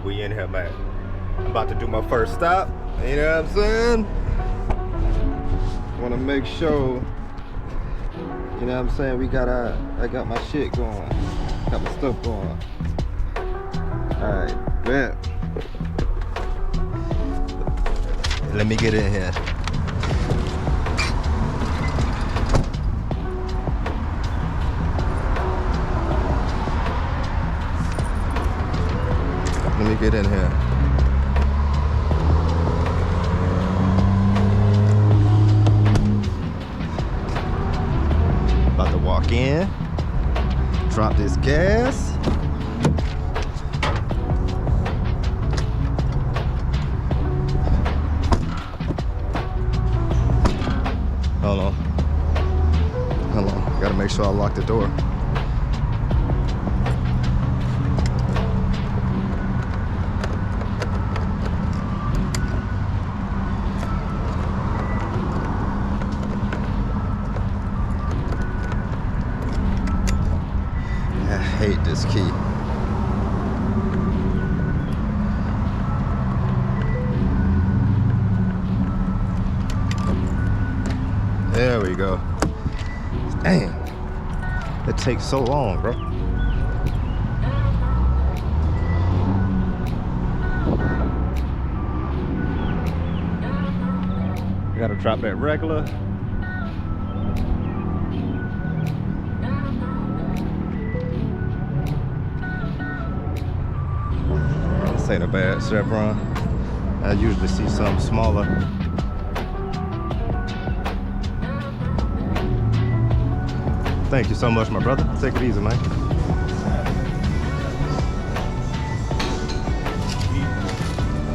We in here, man. I'm about to do my first stop. You know what I'm saying? Want to make sure. You know what I'm saying? I got my shit going. Got my stuff going. Alright, bet. Let me get in here. Let me get in here. About to walk in, drop this gas. Hold on. Hold on. Gotta make sure I lock the door. I hate this key. There we go. Dang. It takes so long, bro. You gotta drop that regular. This ain't a bad Chevron. I usually see something smaller. Thank you so much, my brother. Take it easy, man.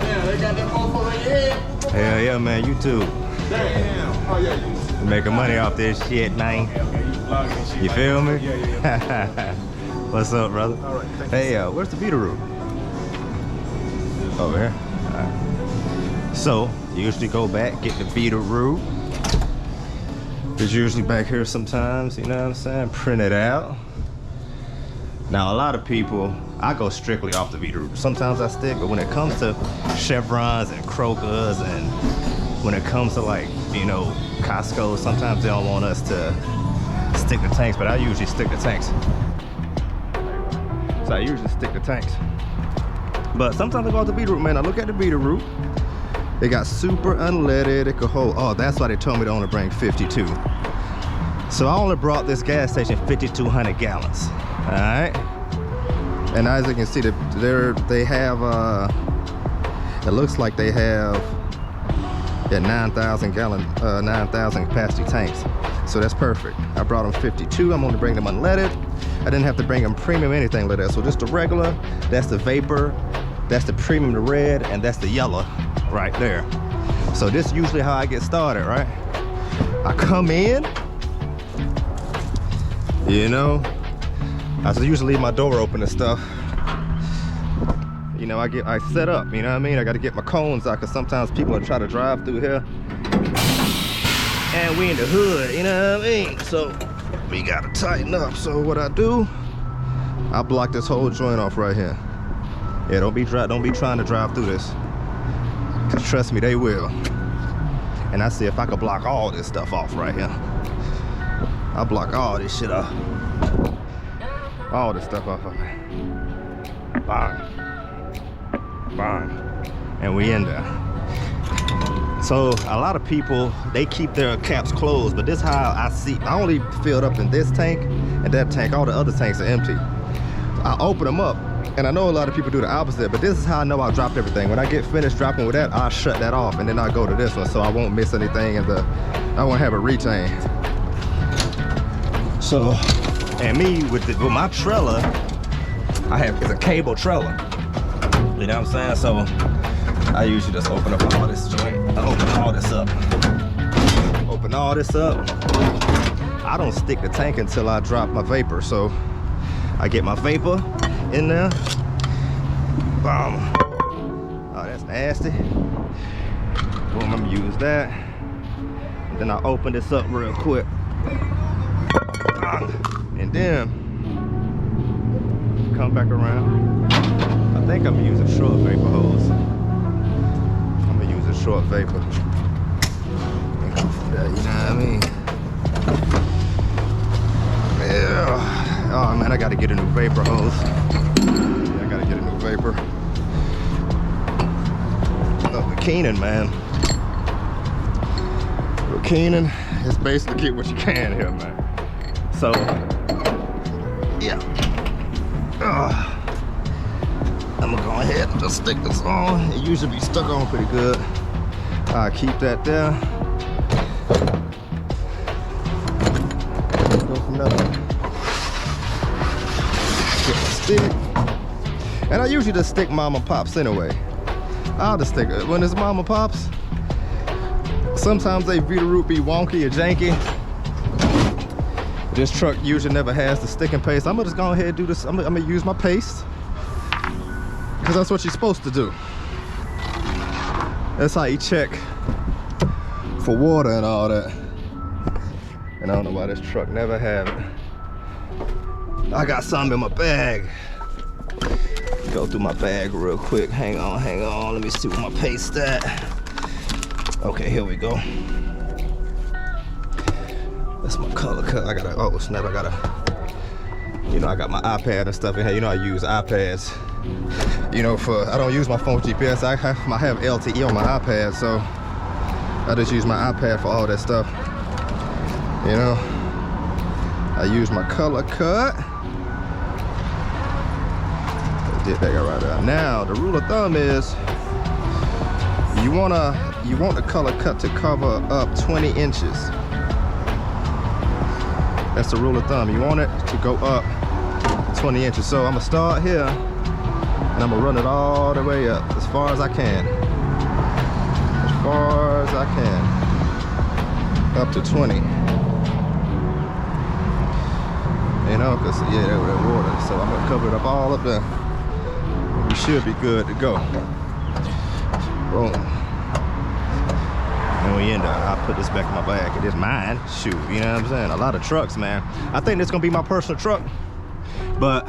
Yeah, they got that motherfucker in your head. Hell yeah, man. You too. Damn. Oh, yeah, you. Making money off this shit, man. Okay, you vlogging and shit. You feel me? Yeah. What's up, brother? All right, thank Hey, where's the Beetaloo? Over here. All right. So, you usually go back, get the Beetaloo. It's usually back here sometimes, you know what I'm saying? Print it out. Now, a lot of people, I go strictly off the Beetaloo. Sometimes I stick, but when it comes to Chevrons and Kroger's and when it comes to like, you know, Costco, sometimes they don't want us to stick the tanks, but I usually stick the tanks. So I usually stick the tanks. But sometimes I go off the Beetaloo, man. I look at the Beetaloo. They got super unleaded. It could hold, oh, that's why they told me to only bring 52. So I only brought this gas station 5,200 gallons. All right. And as you can see, they have, it looks like they have 9,000 gallon, 9,000 capacity tanks. So that's perfect. I brought them 52. I'm only bringing them unleaded. I didn't have to bring them premium anything like that. So just the regular, that's the vapor, that's the premium, the red, and that's the yellow right there. So this is usually how I get started, right? I come in, you know, I usually leave my door open and stuff. You know, I set up, you know what I mean? I got to get my cones out because sometimes people will try to drive through here and we in the hood, you know what I mean? So we got to tighten up. So what I do, I block this whole joint off right here. Yeah, don't be trying to drive through this. Cause trust me, they will. And I see if I could block all this stuff off right here. I block all this shit off. All this stuff off of me. Bang. Bang. And we in there. So a lot of people, they keep their caps closed, but this is how I see. I only filled up in this tank and that tank. All the other tanks are empty. I open them up. And I know a lot of people do the opposite, but this is how I know I dropped everything. When I get finished dropping with that, I'll shut that off and then I'll go to this one so I won't miss anything and I won't have a retain. So, and me with my trailer, it's a cable trailer. You know what I'm saying? So I usually just open up all this joint. I open all this up. Open all this up. I don't stick the tank until I drop my vapor. So I get my vapor in there. Boom. Oh, that's nasty. Boom, I'm gonna use that. Then I open this up real quick. And then come back around. I think think I'm gonna use a short vapor hose. I'm gonna use a short vapor. And go from there, you know what I mean? Yeah. Oh man, I gotta get a new vapor hose. Yeah, I gotta get a new vapor. Oh, with Keenan, man. With Keenan, it's basically get what you can here, man. So, yeah. I'm gonna go ahead and just stick this on. It usually be stuck on pretty good. I'll keep that there. Go from there. Get the stick. And I usually just stick mama pops anyway. I'll just stick it. When it's mama pops, sometimes they Veeder-Root be wonky or janky. This truck usually never has the sticking paste. I'm gonna just go ahead and do this. I'm gonna use my paste, because that's what you're supposed to do. That's how you check for water and all that. And I don't know why this truck never have it. I got some in my bag. Go through my bag real quick. Hang on. Let me see where my paste at. Okay, here we go. That's my color cut. I gotta, oh snap, I gotta, you know, I got my iPad and stuff in here. You know, I use iPads, you know, I don't use my phone GPS. I have LTE on my iPad, so I just use my iPad for all that stuff. You know, I use my color cut. Did that guy right there. Now, the rule of thumb is you want the color cut to cover up 20 inches. That's the rule of thumb. You want it to go up 20 inches. So I'm gonna start here and I'm gonna run it all the way up as far as I can. As far as I can. Up to 20. You know, cause yeah, that water. So I'm gonna cover it up all up there. We should be good to go. Boom. And we end up, I'll put this back in my bag. It is mine. Shoot, you know what I'm saying? A lot of trucks, man. I think this gonna be my personal truck, but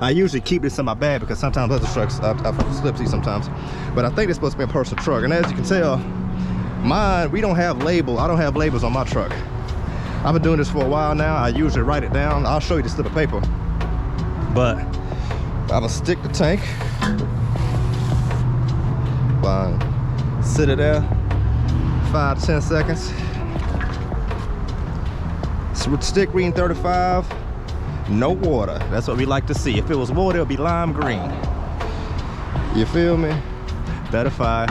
I usually keep this in my bag because sometimes other trucks, I slip see sometimes. But I think it's supposed to be a personal truck. And as you can tell, mine, we don't have labels. I don't have labels on my truck. I've been doing this for a while now. I usually write it down. I'll show you the slip of paper. But I'm gonna stick the tank. Fine. Sit it there. 5 to 10 seconds. So with stick reading 35, no water. That's what we like to see. If it was water, it would be lime green. You feel me? 35.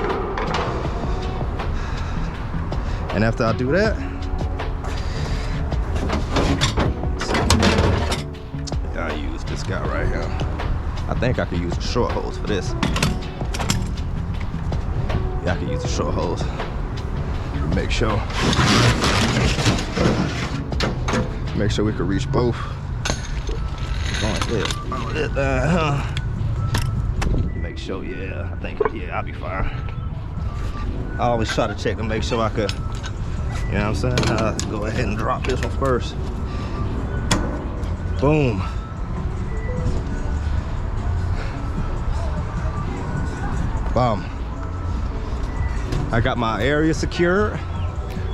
And after I do that, I use this guy right here. I think I could use a short hose for this. Yeah, I could use a short hose. Make sure we can reach both. Make sure, yeah, I think, yeah, I'll be fine. I always try to check to make sure I could, you know what I'm saying? Go ahead and drop this one first. Boom. Boom. I got my area secured,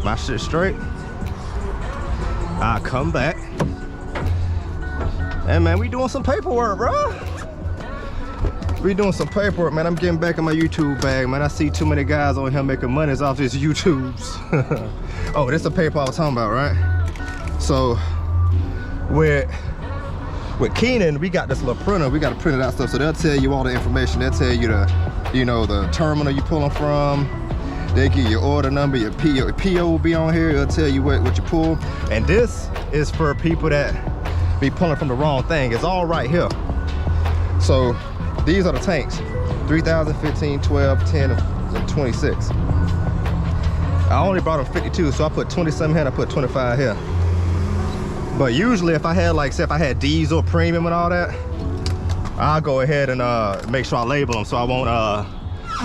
my shit straight. I come back, and man, we doing some paperwork, bro. We doing some paperwork, man. I'm getting back in my YouTube bag, man. I see too many guys on here making monies off these YouTubes. Oh, this is the paper I was talking about, right? So with Keenan, we got this little printer. We got to print it out stuff, so they'll tell you all the information. They'll tell you the terminal you pulling from. They give you your order number, your PO will be on here. It'll tell you what you pull. And this is for people that be pulling from the wrong thing. It's all right here. So these are the tanks: 3,000, 15, 12, 10, and 26. I only brought them 52, so I put 27 here and I put 25 here. But usually if I had, like, say if I had diesel, premium and all that, I'll go ahead and make sure I label them so I won't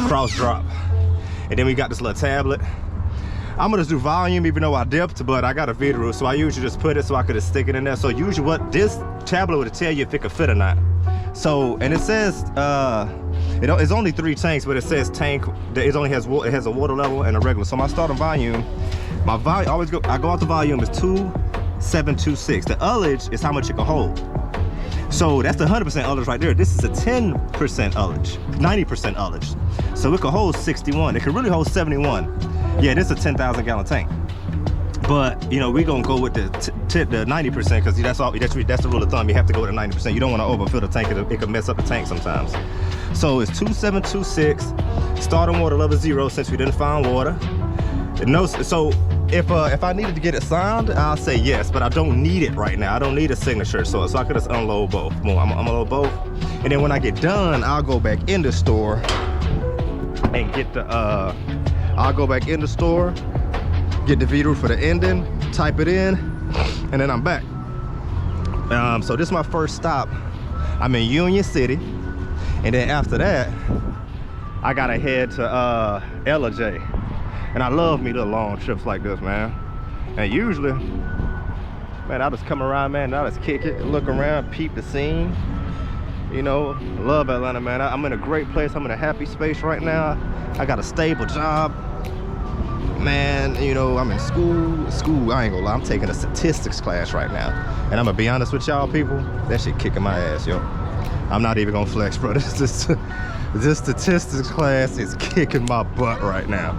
cross drop. And then we got this little tablet. I'm gonna just do volume even though I dipped, but I got a Veeder, so I usually just put it so I could just stick it in there. So usually what this tablet would tell you if it could fit or not. So, and it says, it's only 3 tanks, but it says tank, it has a water level and a regular. So my starting volume, I go out the volume is 2726. The ullage is how much it can hold. So that's the 100% ullage right there. This is a 10% ullage, 90% ullage. So it could hold 61. It could really hold 71. Yeah, this is a 10,000 gallon tank. But you know, we gonna go with the 90% because that's the rule of thumb. You have to go with the 90%. You don't want to overfill the tank. It could mess up the tank sometimes. So it's 2726. Starting water level 0 since we didn't find water. So if I needed to get it signed, I'll say yes, but I don't need it right now. I don't need a signature, so I could just unload both. I'm gonna unload both, and then when I get done, I'll go back in the store and get the get the Veeder for the ending, type it in, and then I'm back. So this is my first stop. I'm in Union City, and then after that, I gotta head to LJ. And I love me little long trips like this, man. And usually, man, I just come around, man, and I just kick it, look around, peep the scene. You know, love Atlanta, man. I'm in a great place. I'm in a happy space right now. I got a stable job. Man, you know, I'm in school, I ain't gonna lie, I'm taking a statistics class right now. And I'm gonna be honest with y'all people, that shit kicking my ass, yo. I'm not even gonna flex, bro. This statistics class is kicking my butt right now.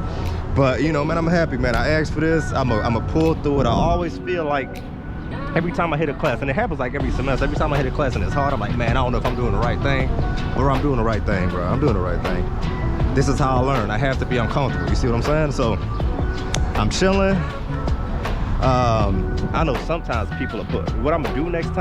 But you know, man, I'm happy, man. I asked for this. I'm a pull through it. I always feel like every time I hit a class, and it happens like every semester, every time I hit a class and it's hard, I'm like, man, I don't know if I'm doing the right thing. Or I'm doing the right thing, bro. I'm doing the right thing. This is how I learn. I have to be uncomfortable. You see what I'm saying? So I'm chilling. I know sometimes people are put. What I'm gonna do next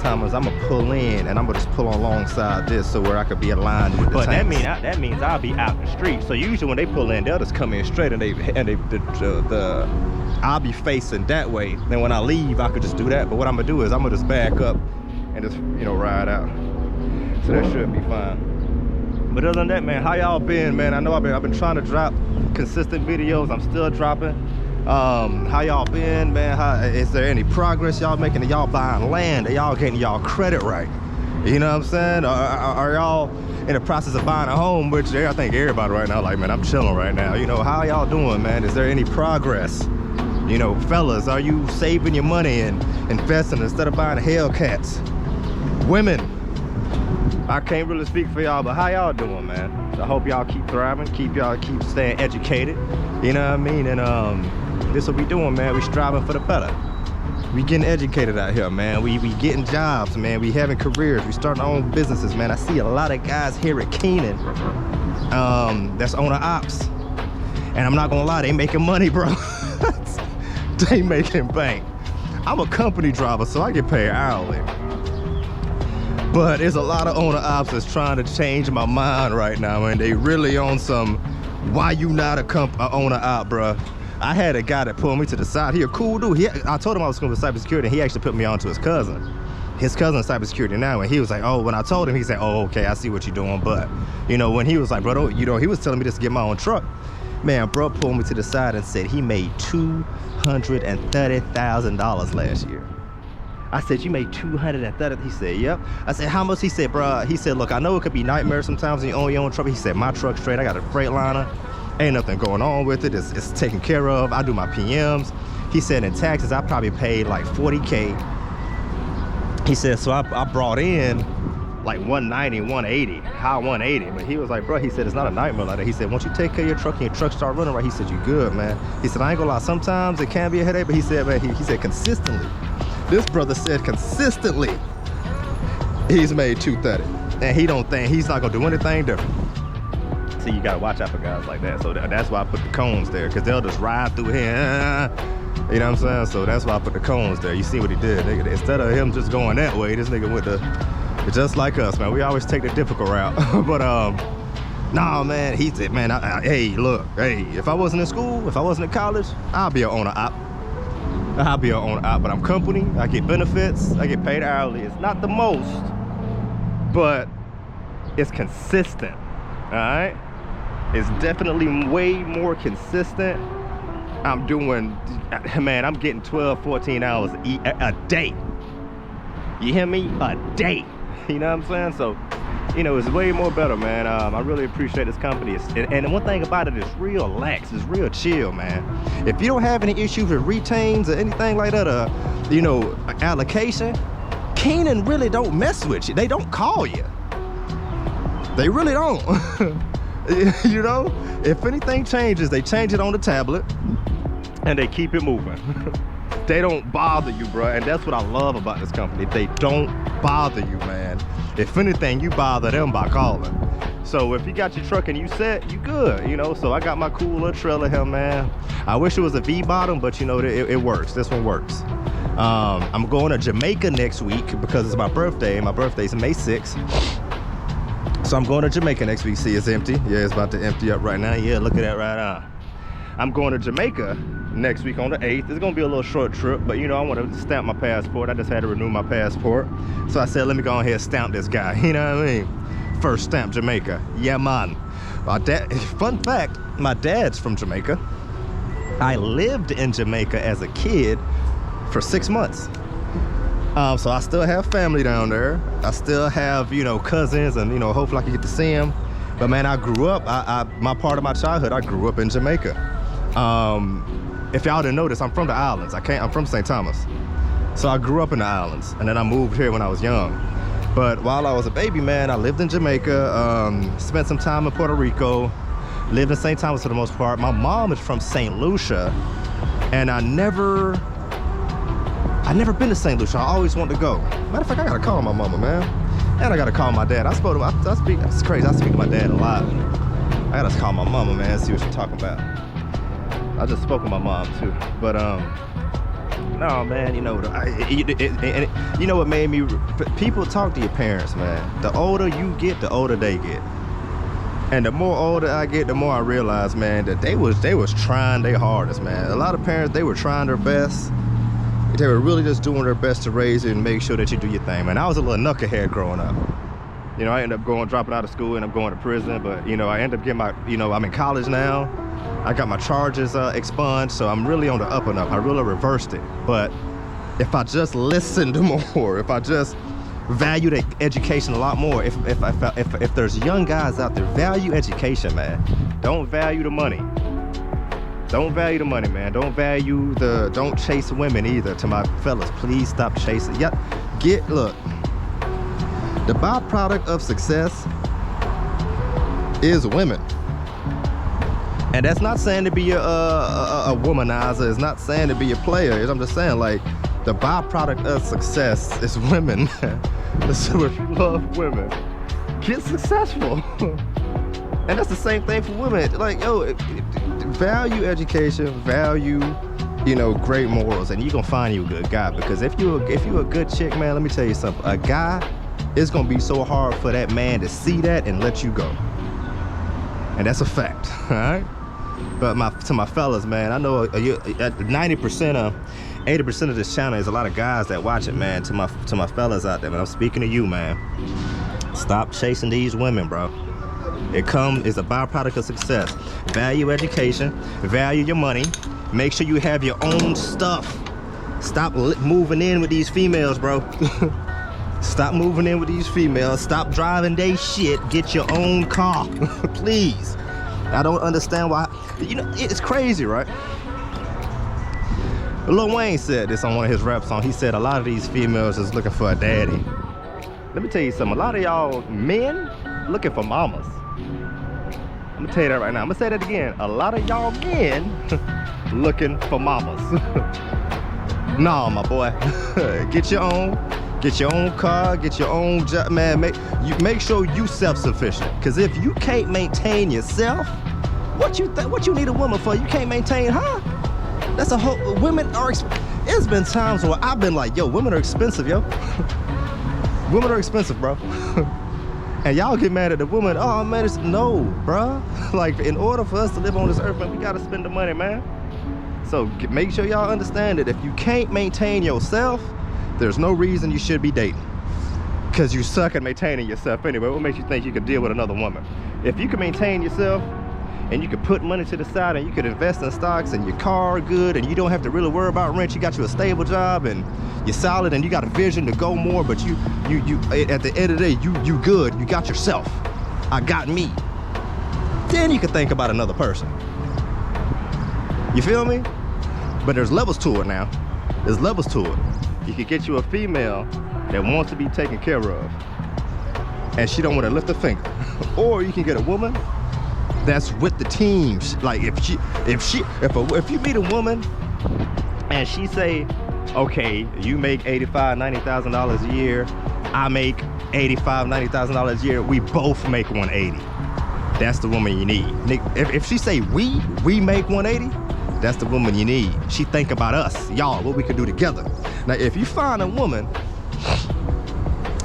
time is I'm gonna pull in and I'm gonna just pull alongside this so where I could be aligned with the tanks. That means I'll be out in the street. So usually when they pull in, they'll just come in straight and I'll be facing that way. Then when I leave, I could just do that. But what I'm gonna do is I'm gonna just back up and just, you know, ride out. So that should be fine. But other than that, man, how y'all been, man? I know I've been trying to drop consistent videos. I'm still dropping. How y'all been, man? Is there any progress y'all making? Are y'all buying land? Are y'all getting y'all credit right? You know what I'm saying? Are y'all in the process of buying a home? Which I think everybody right now, like, man, I'm chilling right now. You know, how y'all doing, man? Is there any progress? You know, fellas, are you saving your money and investing instead of buying Hellcats? Women, I can't really speak for y'all, but how y'all doing, man? I hope y'all keep thriving, keep staying educated. You know what I mean? And this what we doing, man. We striving for the better. We getting educated out here, man. We getting jobs, man. We having careers. We starting our own businesses, man. I see a lot of guys here at Keenan that's owner ops. And I'm not gonna lie, they making money, bro. They making bank. I'm a company driver, so I get paid hourly. But there's a lot of owner ops that's trying to change my mind right now, man. They really on some, why you not a owner op, bro? I had a guy that pulled me to the side. He a cool dude. I told him I was going to cybersecurity, and he actually put me on to his cousin. His cousin's cybersecurity now, and he was like, oh, when I told him, he said, oh, okay, I see what you're doing. But, you know, when he was like, bro, you know, he was telling me just to get my own truck. Man, bro pulled me to the side and said he made $230,000 last year. I said, you made $230,000? He said, yep. I said, how much? He said, bro, he said, look, I know it could be nightmares sometimes when you own your own truck. He said, my truck's straight. I got a Freightliner. Ain't nothing going on with it. It's taken care of. I do my PMs. He said, in taxes, I probably paid like 40K. He said, so I brought in like 190, 180, high 180. But he was like, bro, he said, it's not a nightmare like that. He said, once you take care of your truck and your truck start running right, he said, you good, man. He said, I ain't gonna lie, sometimes it can be a headache, but he said, man, he said consistently. This brother said consistently he's made $230, and he don't think he's not gonna do anything different. See, you gotta watch out for guys like that. So that's why I put the cones there, because they'll just ride through here. You know what I'm saying? So that's why I put the cones there. You see what he did? Instead of him just going that way, this nigga went just like us, man. We always take the difficult route. But nah, man, he said, man, hey, look, hey, if I wasn't in school, if I wasn't in college, I'll be an owner op. I'll be an owner op, but I'm company, I get benefits, I get paid hourly. It's not the most, but it's consistent, all right? It's definitely way more consistent. I'm doing, man, I'm getting 12, 14 hours a day. You hear me? A day. You know what I'm saying? So, you know, it's way more better, man. I really appreciate this company. And one thing about it is real lax. It's real chill, man. If you don't have any issues with retains or anything like that, you know, allocation, Keenan really don't mess with you. They don't call you. They really don't. You know, if anything changes, they change it on the tablet and they keep it moving. They don't bother you, bro. And that's what I love about this company. They don't bother you, man. If anything, you bother them by calling. So if you got your truck and you set, you good, you know. So I got my cool little trailer here, man. I wish it was a V-bottom, but you know, it works. This one works. I'm going to Jamaica next week because it's my birthday. My birthday's May 6th. So I'm going to Jamaica next week. See, it's empty. Yeah, it's about to empty up right now. Yeah, look at that right now. I'm going to Jamaica next week on the 8th. It's gonna be a little short trip, but you know, I want to stamp my passport. I just had to renew my passport. So I said, let me go ahead and stamp this guy. You know what I mean? First stamp Jamaica. Yeah, man. My dad, fun fact, my dad's from Jamaica. I lived in Jamaica as a kid for 6 months. So I still have family down there. I still have, you know, cousins, and you know, hopefully I can get to see them. But man, I grew up, my part of my childhood, I grew up in Jamaica. If y'all didn't notice, I'm from the islands. I'm from St. Thomas. So I grew up in the islands, and then I moved here when I was young. But while I was a baby, man, I lived in Jamaica, spent some time in Puerto Rico, lived in St. Thomas for the most part. My mom is from St. Lucia, and I never been to St. Lucia. I always wanted to go. Matter of fact, I gotta call my mama, man. And I gotta call my dad. I spoke to him, it's crazy, I speak to my dad a lot. I gotta call my mama, man, see what she's talking about. I just spoke to my mom too, but no, man, you know, you know what made me, people talk to your parents, man. The older you get, the older they get. And the more older I get, the more I realize, man, that they was trying their hardest, man. A lot of parents, they were trying their best. They were really just doing their best to raise you and make sure that you do your thing, man. I was a little knucklehead growing up. You know, I ended up dropping out of school, and I'm going to prison, but you know, I ended up getting my, you know, I'm in college now. I got my charges expunged, so I'm really on the up and up. I really reversed it. But if I just listened more, if I just valued education a lot more, if there's young guys out there, value education, man. Don't value the money. Don't value the money, man. Don't chase women either. To my fellas, please stop chasing. Yeah, look, the byproduct of success is women. And that's not saying to be a womanizer. It's not saying to be a player. I'm just saying, like, the byproduct of success is women. So if you love women, get successful. And that's the same thing for women. Like, yo, value education, value, you know, great morals, and you're gonna find you a good guy. Because if you're a good chick, man, let me tell you something. A guy, it's gonna be so hard for that man to see that and let you go. And that's a fact, all right? But to my fellas, man, I know 80% of this channel is a lot of guys that watch it, man. To my fellas out there, man, I'm speaking to you, man. Stop chasing these women, bro. It's a byproduct of success. Value education, value your money, make sure you have your own stuff. Stop moving in with these females, bro. Stop moving in with these females. Stop driving they shit. Get your own car, please. I don't understand why. You know, it's crazy, right? Lil Wayne said this on one of his rap songs. He said a lot of these females is looking for a daddy. Let me tell you something. A lot of y'all men looking for mamas. I'm gonna tell you that right now. I'm gonna say that again. A lot of y'all men looking for mamas. Nah, my boy. Get your own car, get your own job, man. Make sure you self-sufficient. Cause if you can't maintain yourself, what you need a woman for? You can't maintain her. That's a whole. Women are. It's been times where I've been like, yo, women are expensive, yo. Women are expensive, bro. And y'all get mad at the woman. Oh man, no, bro. Like, in order for us to live on this earth, man, we gotta spend the money, man. So make sure y'all understand that if you can't maintain yourself, there's no reason you should be dating. Cause you suck at maintaining yourself anyway. What makes you think you can deal with another woman? If you can maintain yourself, and you could put money to the side and you could invest in stocks and your car good and you don't have to really worry about rent. You got you a stable job and you're solid and you got a vision to go more, but you at the end of the day, you good. You got yourself. I got me. Then you can think about another person. You feel me? But there's levels to it now. There's levels to it. You could get you a female that wants to be taken care of and she don't want to lift a finger. Or you can get a woman that's with the team. Like if you meet a woman and she say, okay, you make $85,000, $90,000 a year, I make $85,000, $90,000 a year, we both make 180. That's the woman you need. If she say we make 180, that's the woman you need. She think about us, y'all, what we can do together. Now, if you find a woman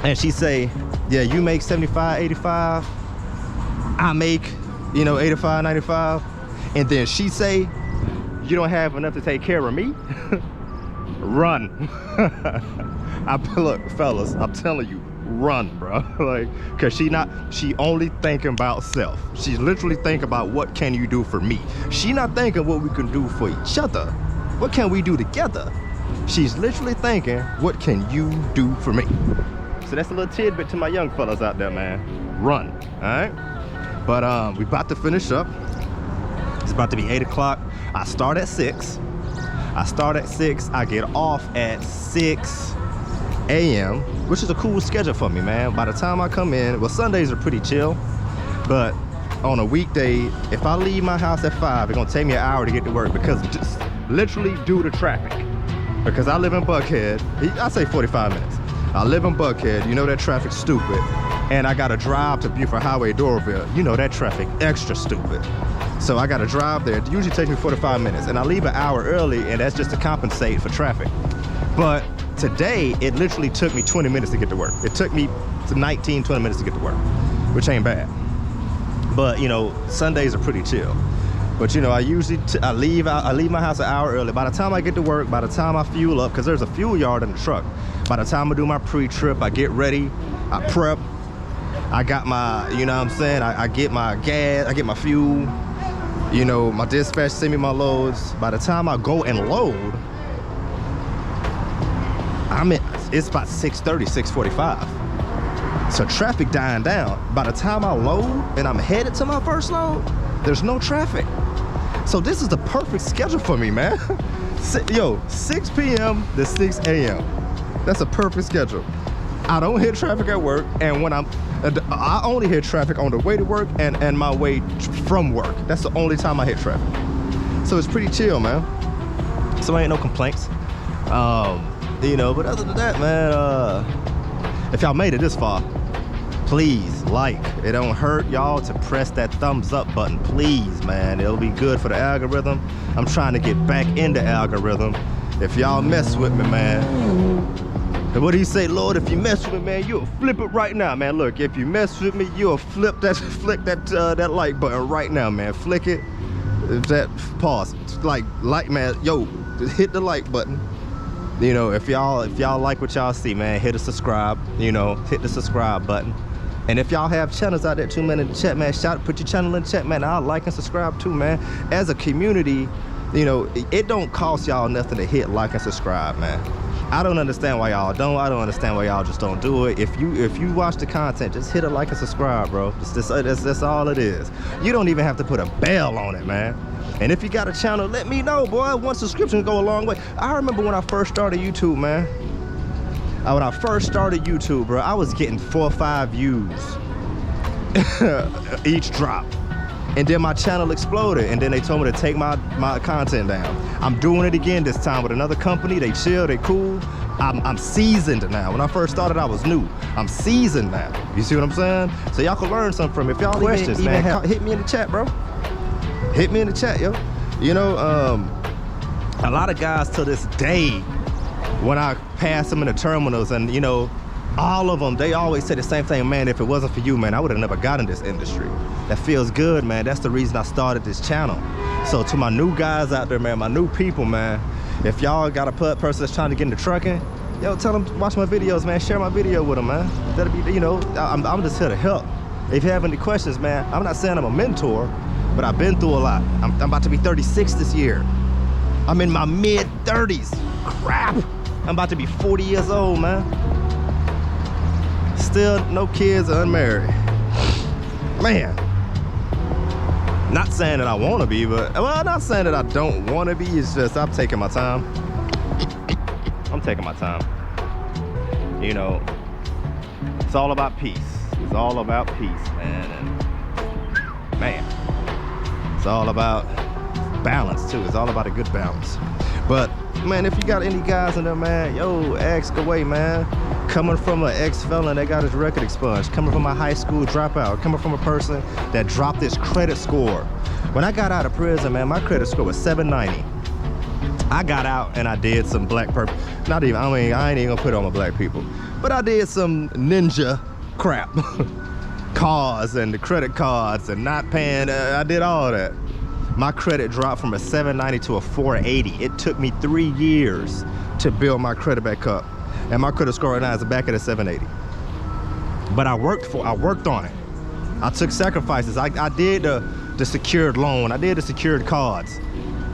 and she say, yeah, you make 75, 85, I make, 85, 95, and then she say, you don't have enough to take care of me, run. Look, fellas, I'm telling you, run, bro. Like, cause she only thinking about self. She's literally thinking about what can you do for me. She not thinking what we can do for each other. What can we do together? She's literally thinking, what can you do for me? So that's a little tidbit to my young fellas out there, man. Run, all right? But we about to finish up. It's about to be 8 o'clock. I start at 6. I get off at 6 a.m., which is a cool schedule for me, man. By the time I come in, well, Sundays are pretty chill, but on a weekday, if I leave my house at 5, it's gonna take me an hour to get to work because just literally due to traffic. Because I live in Buckhead, I say 45 minutes. I live in Buckhead, you know that traffic's stupid. And I gotta drive to Buford Highway, Doraville, you know that traffic extra stupid. So I gotta drive there. It usually takes me 45 minutes and I leave an hour early and that's just to compensate for traffic. But today, it literally took me 20 minutes to get to work. It took me 19, 20 minutes to get to work, which ain't bad. But Sundays are pretty chill. But I usually, I leave my house an hour early. By the time I get to work, by the time I fuel up, cause there's a fuel yard in the truck. By the time I do my pre-trip, I get ready, I prep, I got my, I get my gas, I get my fuel, my dispatch send me my loads. By the time I go and load, it's about 6:30, 6:45. So traffic dying down. By the time I load and I'm headed to my first load, there's no traffic. So this is the perfect schedule for me, man. 6 p.m. to 6 a.m. That's a perfect schedule. I don't hit traffic at work, and I only hit traffic on the way to work and my way from work. That's the only time I hit traffic. So it's pretty chill, man. So ain't no complaints. But other than that, man, if y'all made it this far, please like. It don't hurt y'all to press that thumbs up button, please, man. It'll be good for the algorithm. I'm trying to get back into algorithm. If y'all mess with me, man. And what do you say, Lord? If you mess with me, man, you'll flip it right now, man. Look, if you mess with me, you'll flick that like button right now, man. Flick it. That pause. Like, man. Yo, just hit the like button. If y'all like what y'all see, man, hit a subscribe. Hit the subscribe button. And if y'all have channels out there too, man, in the chat, man, put your channel in the chat, man. I'll like and subscribe too, man. As a community, it don't cost y'all nothing to hit like and subscribe, man. I don't understand why y'all don't. I don't understand why y'all just don't do it. If you watch the content, just hit a like and subscribe, bro. That's all it is. You don't even have to put a bell on it, man. And if you got a channel, let me know, boy. One subscription go a long way. I remember when I first started YouTube, man. When I first started YouTube, bro, I was getting 4 or 5 views each drop. And then my channel exploded, and then they told me to take my content down. I'm doing it again this time with another company. They chill, they cool. I'm seasoned now. When I first started, I was new. I'm seasoned now. You see what I'm saying? So y'all can learn something from it. If y'all questions, man, hit me in the chat, bro. Hit me in the chat, yo. A lot of guys to this day, when I pass them in the terminals, and all of them, they always say the same thing, man. If it wasn't for you, man, I would have never got in this industry. That feels good, man. That's the reason I started this channel. So to my new guys out there, man, my new people, man, if y'all got a person that's trying to get into trucking, yo, tell them to watch my videos, man. Share my video with them, man. That'll be, I'm just here to help. If you have any questions, man, I'm not saying I'm a mentor, but I've been through a lot. I'm about to be 36 this year. I'm in my mid 30s. Crap. I'm about to be 40 years old, man. Still no kids or unmarried. Man. Not saying that I want to be, but, well, not saying that I don't want to be. It's just I'm taking my time. I'm taking my time. You know, it's all about peace. It's all about peace, man. And man, it's all about balance too. It's all about a good balance. But man, if you got any guys in there, man, yo, ask away, man. Coming from an ex-felon that got his record expunged, coming from a high school dropout, coming from a person that dropped his credit score. When I got out of prison, man, my credit score was 790. I got out and I did some black purple. Not even, I mean, I ain't even gonna put it on my black people, but I did some ninja crap. Cars and the credit cards and not paying, I did all that. My credit dropped from a 790 to a 480. It took me 3 years to build my credit back up. And my credit score right now is back at a 780. But I worked on it. I took sacrifices. I did the secured loan. I did the secured cards.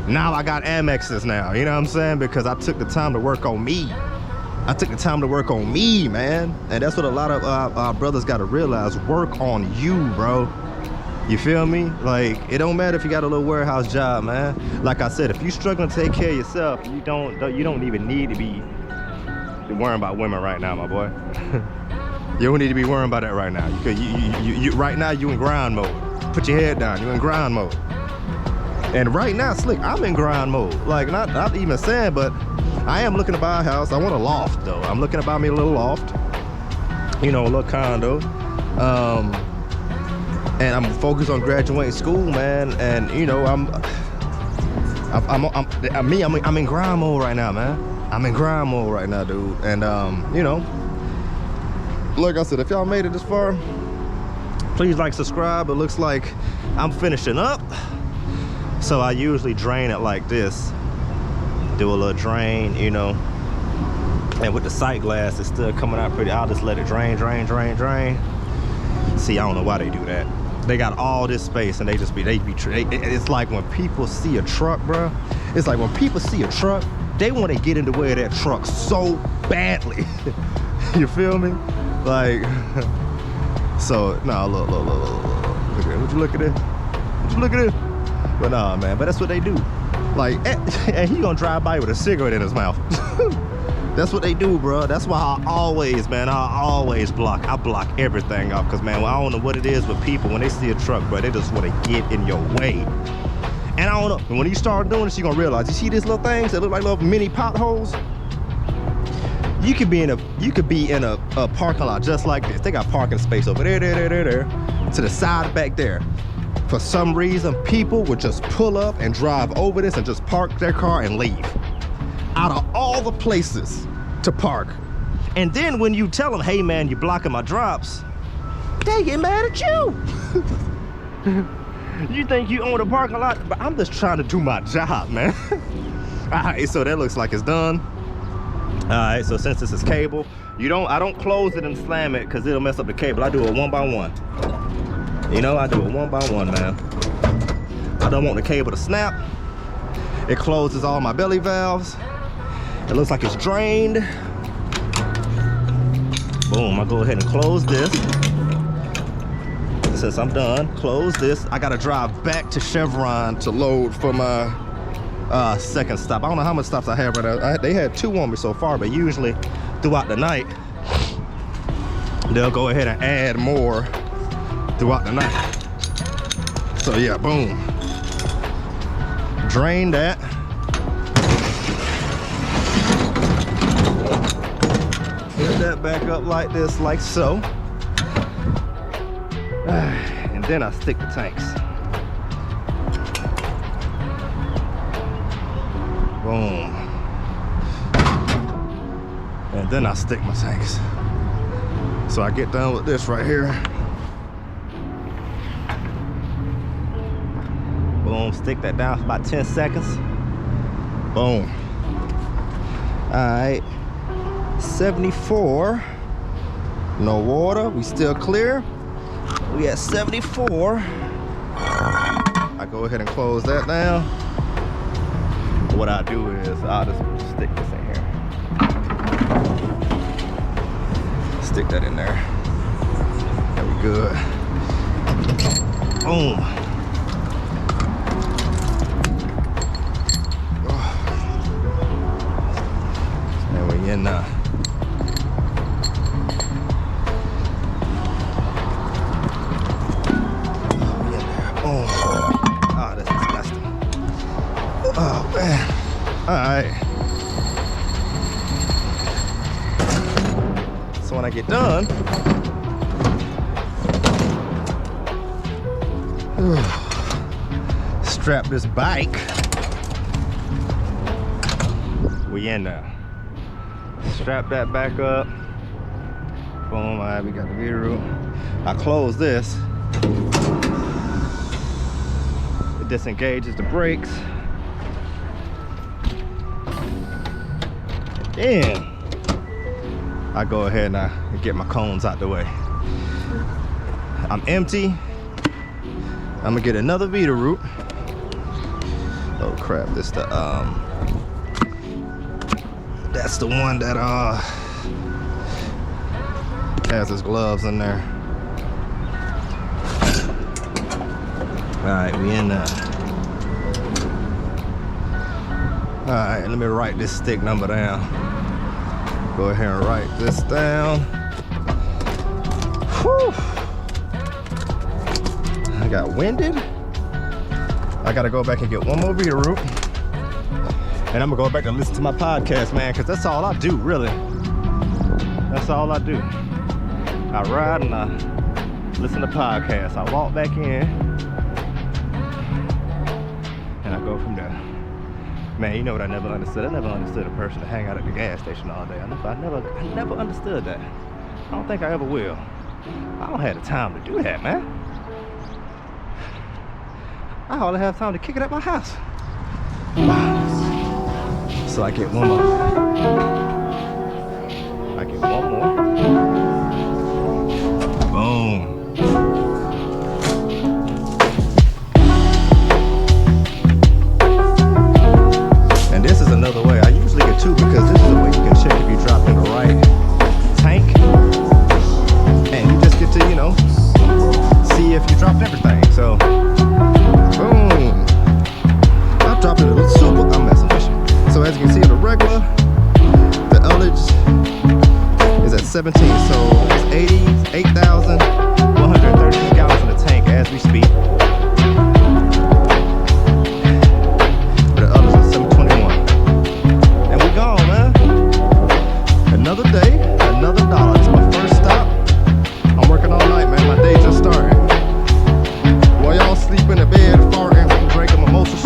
Now I got Amexes now, you know what I'm saying? Because I took the time to work on me. I took the time to work on me, man. And that's what a lot of our brothers got to realize. Work on you, bro. You feel me? Like, it don't matter if you got a little warehouse job, man. Like I said, if you struggling to take care of yourself, you don't even need to be worrying about women right now, my boy. You don't need to be worrying about that right now. You right now you in grind mode. Put your head down. You in grind mode. And right now, Slick, I'm in grind mode. Like, not even saying, but I am looking to buy a house. I want a loft though. I'm looking to buy me a little loft. You know, a little condo. And I'm focused on graduating school, man. And you know, I'm in grind mode right now, man. I'm in grind mode right now, dude. And you know, like I said, if y'all made it this far, please like, subscribe. It looks like I'm finishing up, so I usually drain it like this. Do a little drain, you know. And with the sight glass, it's still coming out pretty. I'll just let it drain. See, I don't know why they do that. They got all this space and it's like when people see a truck, bro. It's like when people see a truck, they want to get in the way of that truck so badly. You feel me? Like, so, no, look. Would you look at it? Would you look at it? But nah, man, but that's what they do. Like, and he gonna drive by with a cigarette in his mouth. That's what they do, bro. That's why I always block. I block everything off, because, man, I don't know what it is with people. When they see a truck, bro, they just want to get in your way. And I don't know, and when you start doing this, you're gonna realize, you see these little things that look like little mini potholes? You could be in a parking lot just like this. They got parking space over there, to the side back there. For some reason, people would just pull up and drive over this and just park their car and leave. Out of all the places to park. And then when you tell them, hey man, you're blocking my drops, they get mad at you. You think you own a parking lot, but I'm just trying to do my job, man. All right, so that looks like it's done. All right, so since this is cable, I don't close it and slam it because it'll mess up the cable. I do it one by one. You know, I do it one by one, man. I don't want the cable to snap. It closes all my belly valves. It looks like it's drained. Boom, I go ahead and close this. Since I'm done, close this. I gotta drive back to Chevron to load for my second stop. I don't know how much stops I have right now. They had 2 on me so far, but usually throughout the night, they'll go ahead and add more throughout the night. So yeah, boom. Drain that. Fill that back up like this, like so. And then I stick the tanks. Boom. And then I stick my tanks. So I get done with this right here. Boom, stick that down for about 10 seconds. Boom. All right, 74. No water, we still clear. We at 74. I go ahead and close that down. What I do is I'll just stick this in here. Stick that in there. There we good. Boom. And we in now. Oh, that's disgusting. Oh man. Alright. So when I get done, strap this bike. We in now. Strap that back up. Boom, alright, we got the V-root. I close this. It disengages the brakes. Then I go ahead and I get my cones out the way. I'm empty. I'm gonna get another V-root. Oh crap, this the that's the one that has his gloves in there. Alright, we in there. Alright, let me write this stick number down. Go ahead and write this down. Whew. I got winded. I gotta go back and get one more V-root. And I'm gonna go back and listen to my podcast, man, because that's all I do, really. That's all I do. I ride and I listen to podcasts. I walk back in and I go from there. Man, you know what I never understood? I never understood a person to hang out at the gas station all day. I never understood that. I don't think I ever will. I don't have the time to do that, man. I hardly have time to kick it at my house. So I get one more. I get one more. Boom. And this is another way. I usually get two because this is the way you can check if you dropped in the right tank. And you just get to, you know, see if you dropped everything. So, boom. I dropped it a little super. I'm messing with you. So as you can see, the regular, the ullage is at 17. So it's 88,136 gallons in the tank as we speak. But the ullage is 721. And we gone, man. Another day, another dollar. It's my first stop. I'm working all night, man. My day just started. While y'all sleep in the bed, farting, drinking mimosas,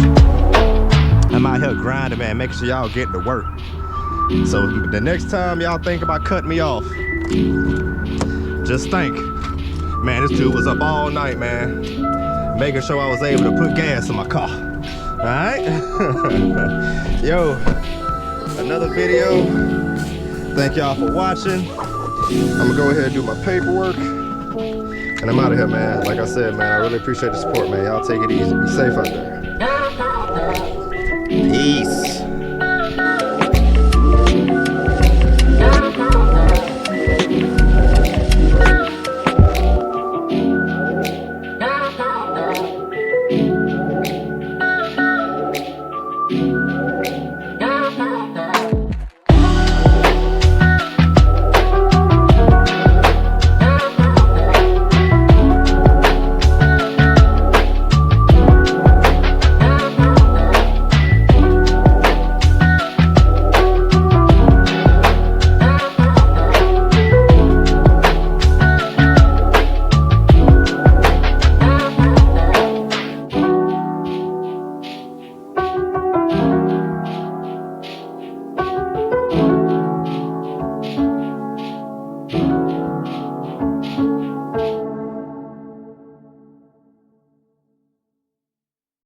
I'm out here grinding, man, making sure y'all get to work. So the next time y'all think about cutting me off, just think, man, this dude was up all night, man, making sure I was able to put gas in my car. All right? Yo, another video. Thank y'all for watching. I'm gonna go ahead and do my paperwork. And I'm out of here, man. Like I said, man, I really appreciate the support, man. Y'all take it easy. Be safe out there. Peace.